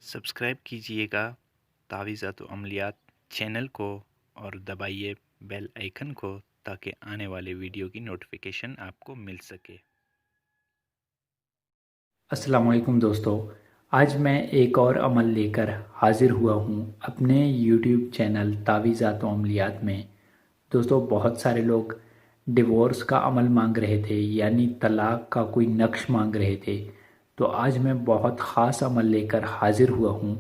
Subscribe कीजिएगा तावीज़ात व अमलियात channel को और दबाइए बेल आइकन को ताकि आने वाले वीडियो की नोटिफिकेशन आपको मिल सके। अस्सलाम वालेकुम दोस्तों। आज मैं एक और अमल लेकर हाज़िर हुआ हूँ अपने यूट्यूब चैनल तावीज़ात व अमलियात में। दोस्तों, बहुत सारे लोग डिवोर्स का अमल मांग रहे थे, यानी तलाक़ का कोई नक्श मांग रहे थे। तो आज मैं बहुत ख़ास अमल लेकर हाज़िर हुआ हूँ।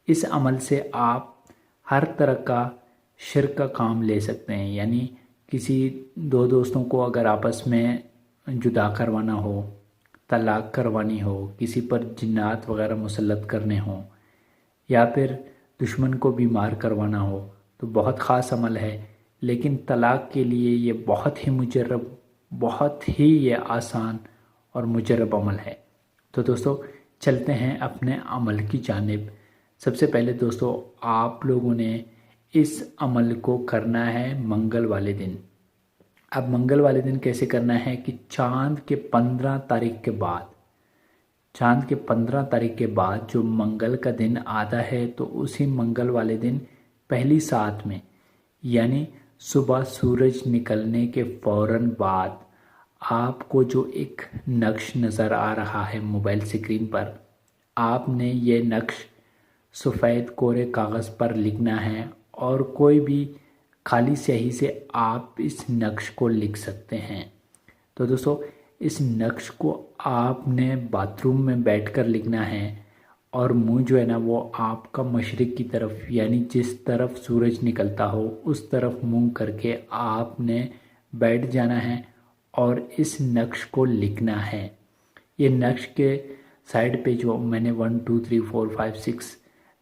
इस अमल से आप हर तरह का शिर्क का काम ले सकते हैं, यानी किसी दो दोस्तों को अगर आपस में जुदा करवाना हो, तलाक़ करवानी हो, किसी पर जिन्नात वग़ैरह मुसल्लत करने हों, या फिर दुश्मन को बीमार करवाना हो, तो बहुत ख़ास अमल है। लेकिन तलाक़ के लिए ये बहुत ही मुजर्रब, बहुत ही ये आसान और मुजर्रब अमल है। तो दोस्तों, चलते हैं अपने अमल की जानिब। सबसे पहले दोस्तों, आप लोगों ने इस अमल को करना है मंगल वाले दिन। अब मंगल वाले दिन कैसे करना है कि चाँद के 15 तारीख के बाद, चाँद के 15 तारीख के बाद जो मंगल का दिन आता है, तो उसी मंगल वाले दिन पहली सात में, यानी सुबह सूरज निकलने के फ़ौरन बाद, आपको जो एक नक्श नज़र आ रहा है मोबाइल स्क्रीन पर, आपने ये नक्श सफ़ेद कोरे कागज़ पर लिखना है और कोई भी खाली स्याही से आप इस नक्श को लिख सकते हैं। तो दोस्तों, इस नक्श को आपने बाथरूम में बैठकर लिखना है और मुंह जो है ना वो आपका मशरिक़ की तरफ, यानी जिस तरफ सूरज निकलता हो उस तरफ मुंह करके आपने बैठ जाना है और इस नक्श को लिखना है। ये नक्श के साइड पे जो मैंने 1 2 3 4 5 6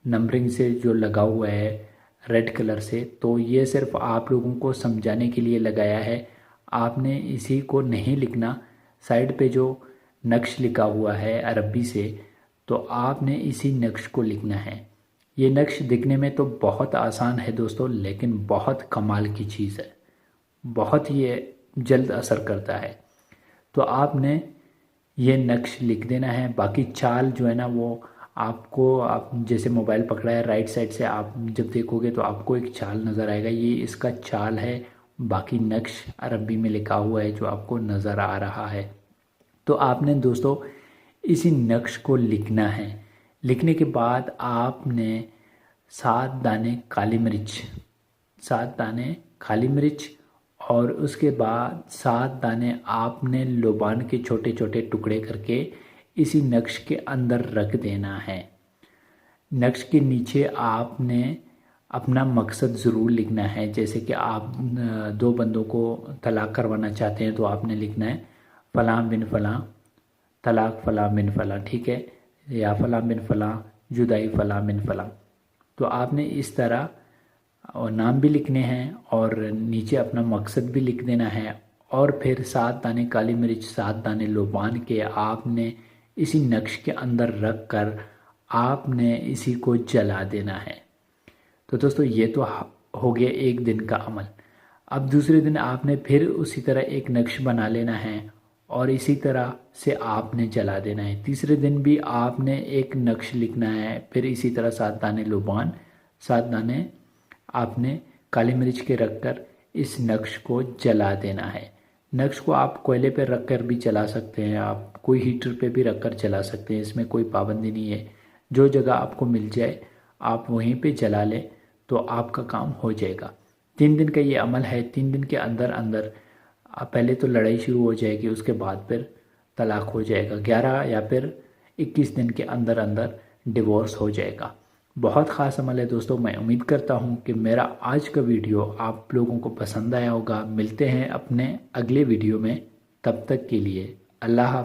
नंबरिंग से जो लगा हुआ है रेड कलर से, तो ये सिर्फ आप लोगों को समझाने के लिए लगाया है। आपने इसी को नहीं लिखना। साइड पे जो नक्श लिखा हुआ है अरबी से, तो आपने इसी नक्श को लिखना है। ये नक्श दिखने में तो बहुत आसान है दोस्तों, लेकिन बहुत कमाल की चीज़ है, बहुत ये जल्द असर करता है। तो आपने ये नक्श लिख देना है। बाकी चाल जो है ना वो आपको, आप जैसे मोबाइल पकड़ा है राइट साइड से, आप जब देखोगे तो आपको एक चाल नज़र आएगा, ये इसका चाल है। बाकी नक्श अरबी में लिखा हुआ है जो आपको नज़र आ रहा है। तो आपने दोस्तों इसी नक्श को लिखना है। लिखने के बाद आपने 7 दाने काली मिर्च, 7 दाने काली मिर्च, और उसके बाद 7 दाने आपने लोबान के छोटे छोटे टुकड़े करके इसी नक्श के अंदर रख देना है। नक्श के नीचे आपने अपना मकसद ज़रूर लिखना है। जैसे कि आप दो बंदों को तलाक़ करवाना चाहते हैं, तो आपने लिखना है फ़लाँ बिन फ़लाँ तलाक़ फ़लाँ बिन फ़लाँ, ठीक है, या फ़लाँ बिन फ़लाँ जुदाई फ़लाँ बिन फ़लाँ। तो आपने इस तरह और नाम भी लिखने हैं और नीचे अपना मकसद भी लिख देना है। और फिर 7 दाने काली मिर्च, 7 दाने लोबान के आपने इसी नक्श के अंदर रख कर आपने इसी को जला देना है। तो दोस्तों, ये तो हो गया एक दिन का अमल। अब दूसरे दिन आपने फिर उसी तरह एक नक्श बना लेना है और इसी तरह से आपने जला देना है। तीसरे दिन भी आपने एक नक्श लिखना है, फिर इसी तरह 7 दाने लोबान, 7 दाने आपने काली मिर्च के रख कर इस नक्श को जला देना है। नक्श को आप कोयले पर रख कर भी जला सकते हैं, आप कोई हीटर पे भी रख कर जला सकते हैं, इसमें कोई पाबंदी नहीं है। जो जगह आपको मिल जाए आप वहीं पे जला लें, तो आपका काम हो जाएगा। 3 दिन का ये अमल है। 3 दिन के अंदर अंदर पहले तो लड़ाई शुरू हो जाएगी, उसके बाद फिर तलाक़ हो जाएगा। 11 या फिर 21 दिन के अंदर अंदर डिवोर्स हो जाएगा। बहुत ख़ास अमल है दोस्तों। मैं उम्मीद करता हूँ कि मेरा आज का वीडियो आप लोगों को पसंद आया होगा। मिलते हैं अपने अगले वीडियो में, तब तक के लिए अल्लाह हाफ़िज़।